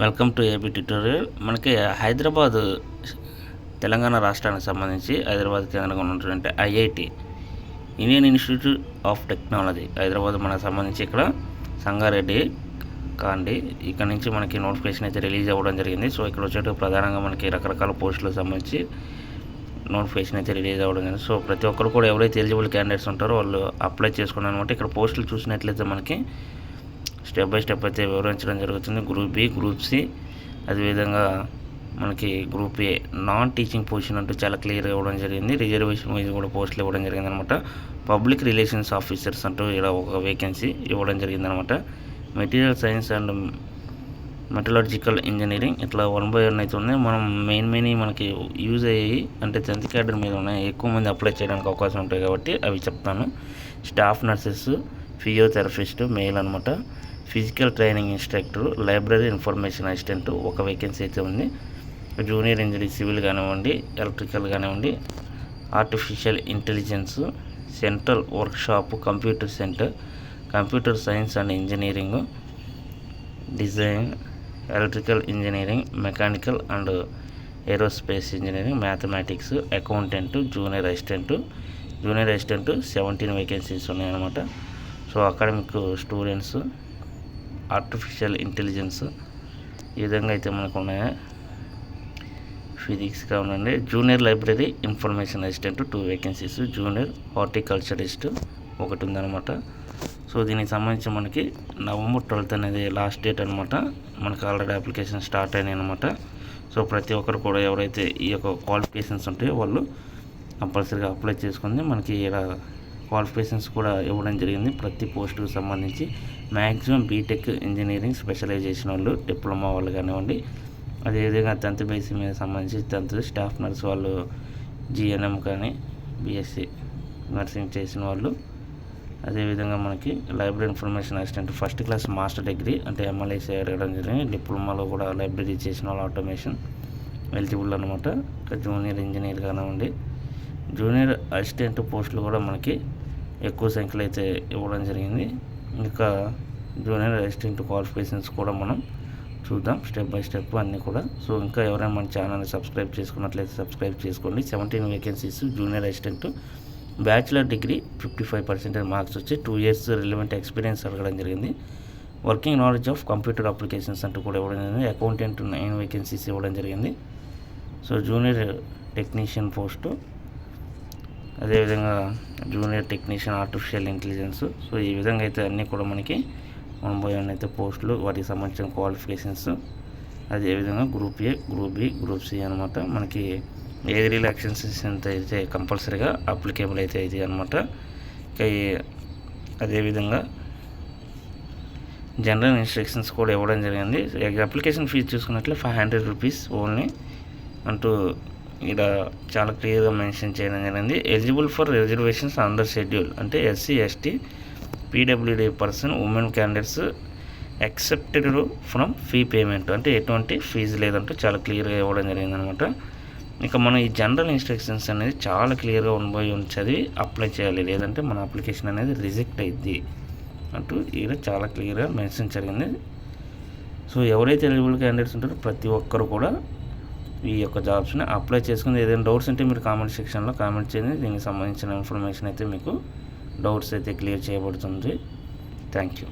Welcome to AB tutorial. మనకి హైదరాబాద్ తెలంగాణ రాష్ట్రానికి సంబంధించి హైదరాబాద్ కేంద్రంగా ఉన్నటువంటి IIT Indian institute of technology Hyderabad మనకు సంబంధించి ఇక్కడ సంగారెడ్డి కాండి ఇక్కడ నుంచి మనకి నోటిఫికేషన్ అయితే రిలీజ్ అవ్వడం జరిగింది. సో ఇక్కడ వచ్చేటప్పుడు ప్రధానంగా మనకి రకరకాల పోస్టులకు సంబంధించి నోటిఫికేషన్ అయితే రిలీజ్ అవ్వడం జరిగింది. సో ప్రతి ఒక్కరు కూడా ఎవరైతే ఎలిజిబుల్ క్యాండిడేట్స్ ఉంటారో వాళ్ళు అప్లై చేసుకున్నారు అనమాట. ఇక్కడ పోస్టులు చూసినట్లయితే మనకి స్టెప్ బై స్టెప్ అయితే వివరించడం జరుగుతుంది. గ్రూప్ బి, గ్రూప్ సి, అదేవిధంగా మనకి group A non teaching position అంటూ చాలా క్లియర్గా ఇవ్వడం జరిగింది. రిజర్వేషన్ వైజ్ కూడా పోస్టులు ఇవ్వడం జరిగింది అనమాట. పబ్లిక్ రిలేషన్స్ ఆఫీసర్స్ అంటూ ఇలా ఒక వేకెన్సీ ఇవ్వడం జరిగింది అనమాట. Material science and metallurgical engineering ఇట్లా 1/1 అయితే ఉన్నాయి. మనం మెయిన్ మనకి యూజ్ అయ్యి అంటే 10th క్యాడర్ మీద ఉన్నాయి, ఎక్కువ మంది అప్లై చేయడానికి అవకాశం ఉంటాయి కాబట్టి అవి చెప్తాను. స్టాఫ్ నర్సెస్, ఫిజియోథెరపిస్ట్ మెయిల్ అనమాట. Physical training instructor, library information assistant ఒక వేకెన్సీ అయితే ఉంది. జూనియర్ ఇంజనీర్ సివిల్ కానివ్వండి, ఎలక్ట్రికల్ కానివ్వండి, artificial intelligence, central workshop, computer centre, computer science and engineering, design, electrical engineering, mechanical and aerospace engineering, mathematics, accountant, junior assistant 17 vacancies ఉన్నాయన్నమాట. So academic students, artificial intelligence ఈ విధంగా అయితే మనకు ఉన్నాయి. Physics కావాలండి. Junior library information assistant 2 vacancies, junior horticulturist ఒకటి ఉందన్నమాట. So దీనికి సంబంధించి మనకి November 12th అనేది లాస్ట్ డేట్ అనమాట. మనకి ఆల్రెడీ అప్లికేషన్ స్టార్ట్ అయినాయి అనమాట. సో ప్రతి ఒక్కరు కూడా ఎవరైతే ఈ యొక్క క్వాలిఫికేషన్స్ ఉంటాయో వాళ్ళు కంపల్సరీగా అప్లై చేసుకుంది. మనకి ఇలా క్వాలిఫికేషన్స్ కూడా ఇవ్వడం జరిగింది. ప్రతి పోస్టుకు సంబంధించి మ్యాక్సిమం బీటెక్ ఇంజనీరింగ్ స్పెషలైజేషన్ వాళ్ళు, డిప్లొమా వాళ్ళు కానివ్వండి, అదేవిధంగా 10th బేసిక్ మీద సంబంధించి 10th స్టాఫ్ నర్స్ వాళ్ళు, జిఎన్ఎం కానీ బీఎస్సీ నర్సింగ్ చేసిన వాళ్ళు, అదేవిధంగా మనకి library information assistant first class master degree అంటే ఎంఎల్ఏసీ అడగడం జరిగింది. డిప్లొమాలో కూడా లైబ్రరీ చేసిన వాళ్ళు ఆటోమేషన్ ఎలిజిబుల్ అనమాట. జూనియర్ ఇంజనీర్ కానివ్వండి, జూనియర్ అసిస్టెంట్ పోస్టులు కూడా మనకి ఎక్కువ సంఖ్యలో అయితే ఇవ్వడం జరిగింది. ఇంకా జూనియర్ అసిస్టెంట్ క్వాలిఫికేషన్స్ కూడా మనం చూద్దాం స్టెప్ బై స్టెప్ అన్నీ కూడా. సో ఇంకా ఎవరైనా మన ఛానల్ని సబ్స్క్రైబ్ చేసుకున్నట్లయితే సబ్స్క్రైబ్ చేసుకోండి. 17 vacancies junior assistant, bachelor degree 55% marks వచ్చి 2 years రిలవెంట్ ఎక్స్పీరియన్స్ అడగడం జరిగింది. Working knowledge of computer applications అంటూ కూడా ఇవ్వడం జరిగింది. అకౌంటెంట్ 9 వేకెన్సీస్ ఇవ్వడం జరిగింది. సో జూనియర్ టెక్నీషియన్ పోస్టు, అదేవిధంగా junior technician artificial intelligence. So ఈ విధంగా అయితే అన్నీ కూడా మనకి 1/1 అయితే పోస్టులు, వాటికి సంబంధించిన క్వాలిఫికేషన్స్, అదేవిధంగా group A, group B, group C అనమాట. మనకి ఏది రిలాక్సేషన్స్ అయితే కంపల్సరీగా అప్లికేబుల్ అయితే ఇది అనమాట. అదేవిధంగా జనరల్ ఇన్స్ట్రక్షన్స్ కూడా ఇవ్వడం జరిగింది. అప్లికేషన్ ఫీజు చూసుకున్నట్లే 500 రూపీస్ ఓన్లీ అంటూ ఇలా చాలా క్లియర్గా మెన్షన్ చేయడం జరిగింది. Eligible for reservations under schedule అంటే SC, ST, PWD person, women candidates excepted from fee payment అంటే ఎటువంటి ఫీజు లేదంటూ చాలా క్లియర్గా ఇవ్వడం జరిగింది అనమాట. ఇక మనం ఈ జనరల్ ఇన్స్ట్రక్షన్స్ అనేది చాలా క్లియర్గా 1/1 చదివి అప్లై చేయాలి, లేదంటే మన అప్లికేషన్ అనేది రిజెక్ట్ అయింది అంటూ ఇలా చాలా క్లియర్గా మెన్షన్ జరిగింది. సో ఎవరైతే ఎలిజిబుల్ క్యాండిడేట్స్ ఉంటారో ప్రతి ఒక్కరు కూడా ఈ యొక్క జాబ్స్ని అప్లై చేసుకుని ఏదైనా డౌట్స్ ఉంటే మీరు కామెంట్ సెక్షన్లో కామెంట్ చేయండి. దీనికి సంబంధించిన ఇన్ఫర్మేషన్ అయితే మీకు డౌట్స్ అయితే క్లియర్ చేయబడుతుంది. Thank you.